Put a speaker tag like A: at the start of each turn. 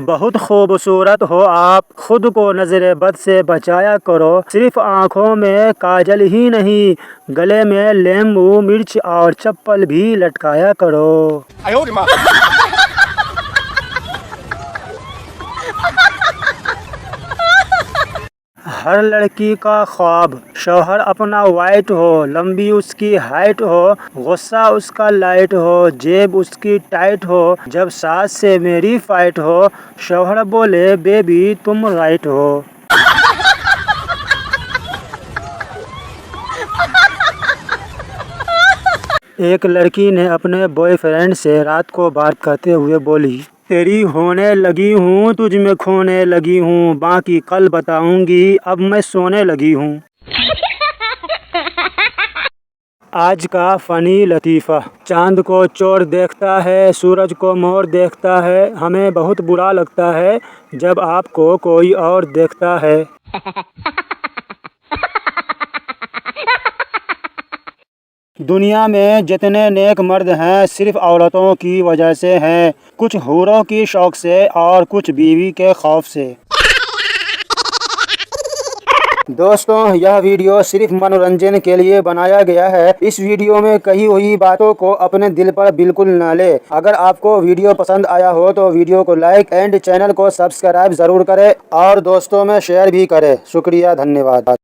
A: बहुत खूबसूरत हो आप, खुद को नजर बद से बचाया करो। सिर्फ आँखों में काजल ही नहीं, गले में नींबू मिर्च और चप्पल भी लटकाया करो। हर लड़की का ख्वाब शौहर अपना वाइट हो, लंबी उसकी हाइट हो, गुस्सा उसका लाइट हो, जेब उसकी टाइट हो। जब सास से मेरी फाइट हो, शौहर बोले बेबी तुम राइट हो। एक लड़की ने अपने बॉयफ्रेंड से रात को बात करते हुए बोली, तेरी होने लगी हूँ, तुझ में खोने लगी हूँ, बाकी कल बताऊंगी, अब मैं सोने लगी हूँ। आज का फनी लतीफ़ा। चांद को चोर देखता है, सूरज को मोर देखता है, हमें बहुत बुरा लगता है जब आपको कोई और देखता है। दुनिया में जितने नेक मर्द हैं सिर्फ औरतों की वजह से हैं, कुछ हूरों की शौक से और कुछ बीवी के खौफ से। दोस्तों, यह वीडियो सिर्फ मनोरंजन के लिए बनाया गया है। इस वीडियो में कही हुई बातों को अपने दिल पर बिल्कुल न ले। अगर आपको वीडियो पसंद आया हो तो वीडियो को लाइक एंड चैनल को सब्सक्राइब जरूर करें और दोस्तों में शेयर भी करें। शुक्रिया, धन्यवाद।